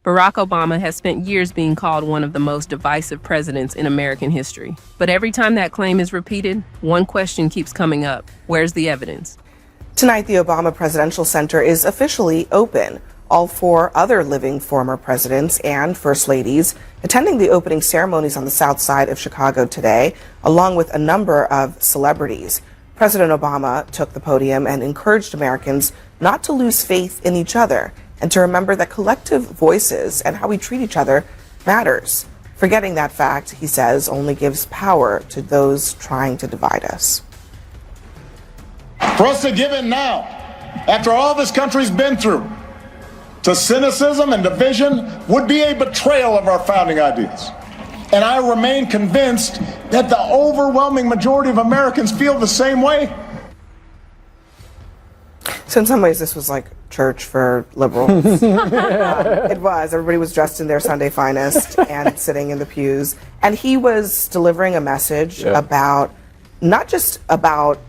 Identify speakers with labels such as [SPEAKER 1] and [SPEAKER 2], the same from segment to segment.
[SPEAKER 1] Barack Obama has spent years being called one of the most divisive presidents in American history. But every time that claim is repeated, one question keeps coming up. Where's the evidence?
[SPEAKER 2] Tonight, the Obama Presidential Center is officially open. All 4 other living former presidents and first ladies attending the opening ceremonies on the south side of Chicago today, along with a number of celebrities. President Obama took the podium and encouraged Americans not to lose faith in each other and to remember that collective voices and how we treat each other matters. Forgetting that fact, he says, only gives power to those trying to divide us.
[SPEAKER 3] For us to give in now, after all this country's been through, to cynicism and division would be a betrayal of our founding ideas. And I remain convinced that the overwhelming majority of Americans feel the same way.
[SPEAKER 2] So in some ways, this was like church for liberals. It was. Everybody was dressed in their Sunday finest and sitting in the pews. And he was delivering a message about, not just about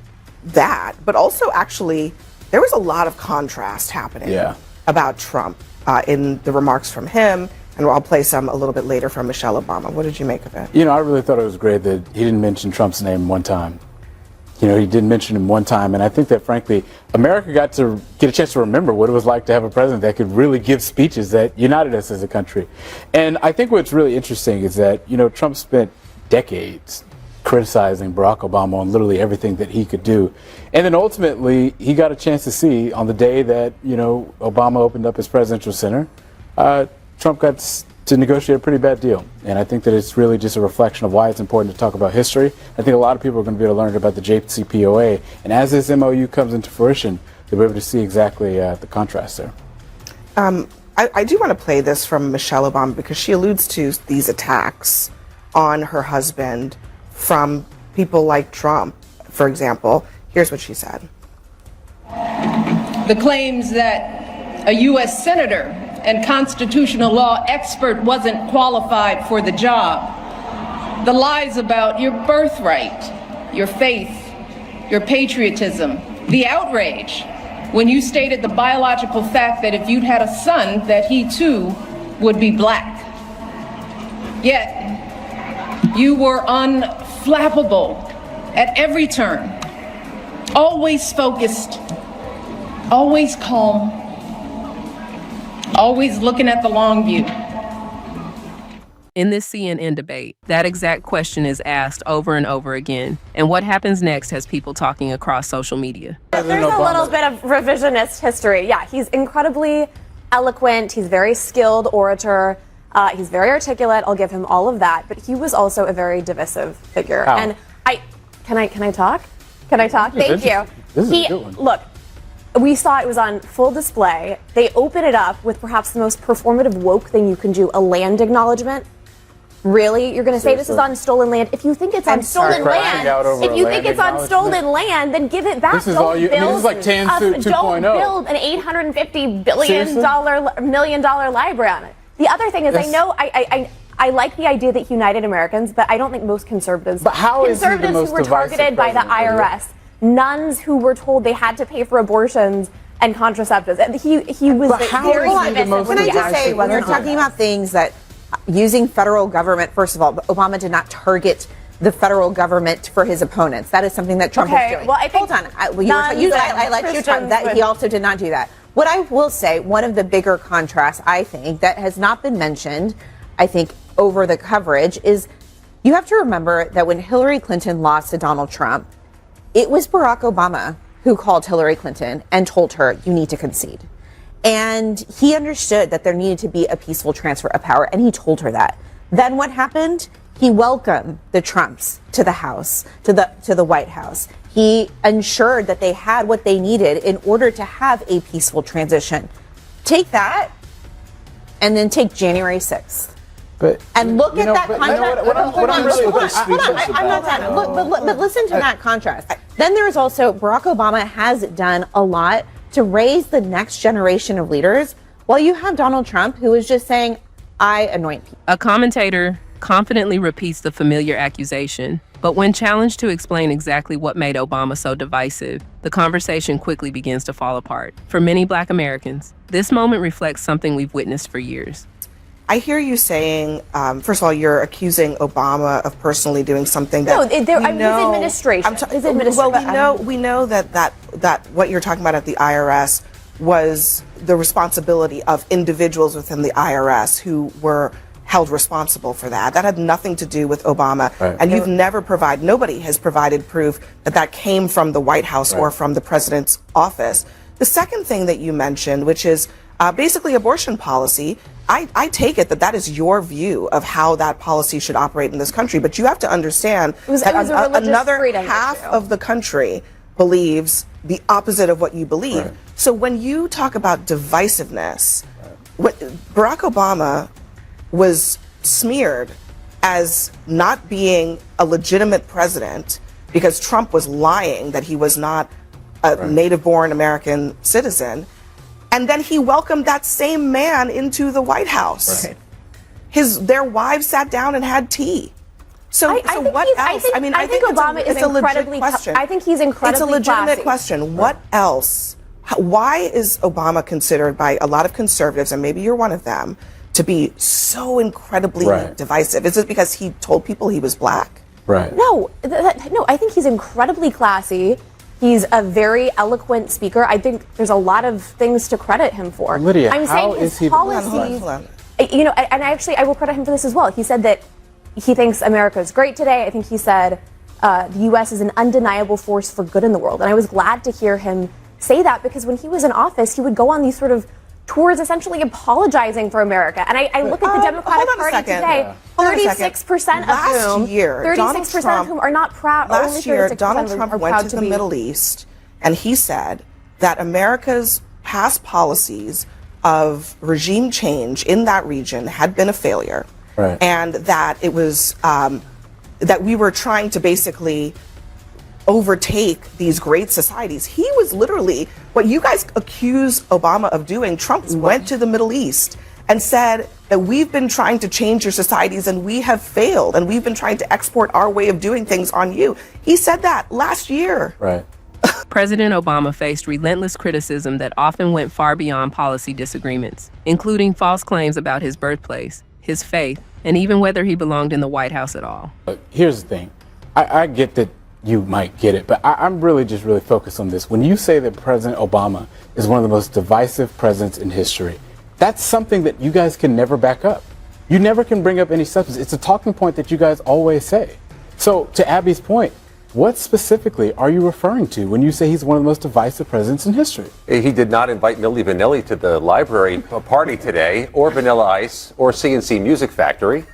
[SPEAKER 2] that, but also actually, there was a lot of contrast happening about Trump in the remarks from him. And I'll play some a little bit later from Michelle Obama. What did you make of it?
[SPEAKER 4] You know, I really thought it was great that he didn't mention Trump's name one time. You know, he didn't mention him one time. And I think that, frankly, America got to get a chance to remember what it was like to have a president that could really give speeches that united us as a country. And I think what's really interesting is that, you know, Trump spent decades criticizing Barack Obama on literally everything that he could do. And then ultimately, he got a chance to see on the day that, you know, Obama opened up his presidential center, Trump got to negotiate a pretty bad deal. And I think that it's really just a reflection of why it's important to talk about history. I think a lot of people are going to be able to learn about the JCPOA. And as this MOU comes into fruition, they'll be able to see exactly the contrast there.
[SPEAKER 2] I do want to play this from Michelle Obama because she alludes to these attacks on her husband from people like Trump, for example. Here's what she said.
[SPEAKER 5] The claims that a U.S. senator and constitutional law expert wasn't qualified for the job. The lies about your birthright, your faith, your patriotism. The outrage when you stated the biological fact that if you'd had a son, that he too would be black. Yet, you were unflappable at every turn, always focused, always calm, always looking at the long view.
[SPEAKER 1] In this CNN debate, that exact question is asked over and over again. And what happens next has people talking across social media.
[SPEAKER 6] There's a little bit of revisionist history. Yeah, he's incredibly eloquent. He's a very skilled orator. He's very articulate. I'll give him all of that. But he was also a very divisive figure.
[SPEAKER 4] How?
[SPEAKER 6] And can I talk? Can I talk? Thank you.
[SPEAKER 4] This is a good one.
[SPEAKER 6] Look, we saw it was on full display. They open it up with perhaps the most performative woke thing you can do, a land acknowledgement. Really? You're going to say this is on stolen land? If you think it's on stolen land, then give it back.
[SPEAKER 4] This is all you. I mean, this is like Tan 2.0.
[SPEAKER 6] Don't build an $850 million library on it. The other thing is, I like the idea that he united Americans, but I don't think most conservatives.
[SPEAKER 4] But how is he the most
[SPEAKER 6] who were targeted by the IRS, nuns who were told they had to pay for abortions and contraceptives. He was very divisive.
[SPEAKER 7] Can I just say, when we're talking about things that using federal government, first of all, Obama did not target the federal government for his opponents. That is something that Trump is doing.
[SPEAKER 6] Well, I think
[SPEAKER 7] hold on. I let you talk. That he also did not do that. What I will say, one of the bigger contrasts, I think, that has not been mentioned, I think, over the coverage is you have to remember that when Hillary Clinton lost to Donald Trump, it was Barack Obama who called Hillary Clinton and told her, you need to concede. And he understood that there needed to be a peaceful transfer of power, and he told her that. Then what happened? He welcomed the Trumps to the House, to the White House. He ensured that they had what they needed in order to have a peaceful transition. Take that, and then take January 6th. And look at that contrast. I'm not done. But listen to that contrast. Then there's also Barack Obama has done a lot to raise the next generation of leaders, while you have Donald Trump, who is just saying, I anoint people.
[SPEAKER 1] A commentator confidently repeats the familiar accusation, but when challenged to explain exactly what made Obama so divisive, the conversation quickly begins to fall apart. For many Black Americans, this moment reflects something we've witnessed for years.
[SPEAKER 2] I hear you saying, first of all, you're accusing Obama of personally doing something that
[SPEAKER 6] his administration. His administration.
[SPEAKER 2] Well, we know that what you're talking about at the IRS was the responsibility of individuals within the IRS who were held responsible for that. That had nothing to do with Obama.
[SPEAKER 4] Right.
[SPEAKER 2] And you've nobody has provided proof that came from the White House or from the president's office. The second thing that you mentioned, which is basically abortion policy, I take it that is your view of how that policy should operate in this country. But you have to understand that another half of the country believes the opposite of what you believe.
[SPEAKER 4] Right.
[SPEAKER 2] So when you talk about divisiveness, Barack Obama was smeared as not being a legitimate president because Trump was lying that he was not a native-born American citizen. And then he welcomed that same man into the White House.
[SPEAKER 4] Right.
[SPEAKER 2] Their wives sat down and had tea. So what else?
[SPEAKER 6] I think Obama is incredibly. I think he's incredibly.
[SPEAKER 2] It's a legitimate
[SPEAKER 6] classy.
[SPEAKER 2] question. What else? Why is Obama considered by a lot of conservatives, and maybe you're one of them, to be so incredibly divisive? Is it because he told people he was black?
[SPEAKER 4] Right.
[SPEAKER 6] No, no. I think he's incredibly classy. He's a very eloquent speaker. I think there's a lot of things to credit him for.
[SPEAKER 4] Lydia,
[SPEAKER 6] I'm saying his policies.
[SPEAKER 2] Hold on.
[SPEAKER 6] You know, and I will credit him for this as well. He said that he thinks America is great today. I think he said the U.S. is an undeniable force for good in the world. And I was glad to hear him say that, because when he was in office, he would go on these sort of tours essentially apologizing for America. And I look at the Democratic Party today, 36% of whom are not proud.
[SPEAKER 2] Last year, Donald Trump went to the Middle East, and he said that America's past policies of regime change in that region had been a failure.
[SPEAKER 4] Right.
[SPEAKER 2] And that it was that we were trying to basically overtake these great societies. He was literally what you guys accuse Obama of doing. Trump went to the Middle East and said that we've been trying to change your societies and we have failed, and we've been trying to export our way of doing things on you. He said that last year.
[SPEAKER 4] Right.
[SPEAKER 1] President Obama faced relentless criticism that often went far beyond policy disagreements, including false claims about his birthplace, his faith, and even whether he belonged in the White House at all.
[SPEAKER 4] Here's the thing. I get that you might get it, but I'm really focused on this. When you say that President Obama is one of the most divisive presidents in history, that's something that you guys can never back up. You never can bring up any substance. It's a talking point that you guys always say. So to Abby's point, what specifically are you referring to when you say he's one of the most divisive presidents in history?
[SPEAKER 8] He did not invite Milli Vanilli to the library party today, or Vanilla Ice, or CNC Music Factory.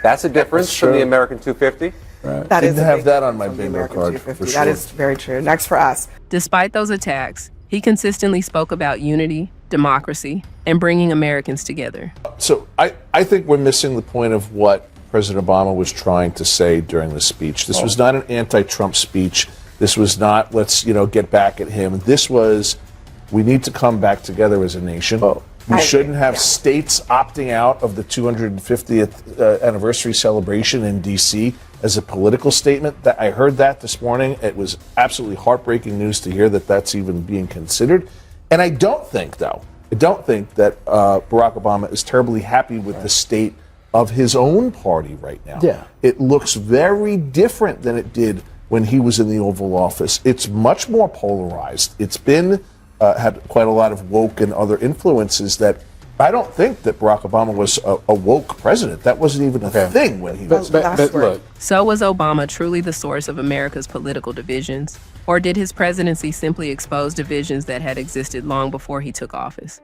[SPEAKER 8] That's a difference from the American 250.
[SPEAKER 9] Right.
[SPEAKER 2] That
[SPEAKER 9] Didn't
[SPEAKER 2] is
[SPEAKER 9] have that on my bingo card. For sure.
[SPEAKER 2] That is very true. Next for us.
[SPEAKER 1] Despite those attacks, he consistently spoke about unity, democracy, and bringing Americans together.
[SPEAKER 9] So I think we're missing the point of what President Obama was trying to say during the speech. This was not an anti-Trump speech. This was not, let's get back at him. This was, we need to come back together as a nation. We shouldn't have states opting out of the 250th anniversary celebration in D.C. as a political statement. That I heard that this morning. It was absolutely heartbreaking news to hear that that's even being considered. And I don't think that Barack Obama is terribly happy with the state of his own party right now.
[SPEAKER 4] Yeah.
[SPEAKER 9] It looks very different than it did when he was in the Oval Office. It's much more polarized. It's been had quite a lot of woke and other influences that I don't think that Barack Obama was a woke president. That wasn't even a thing when he was.
[SPEAKER 4] But look.
[SPEAKER 1] So was Obama truly the source of America's political divisions? Or did his presidency simply expose divisions that had existed long before he took office?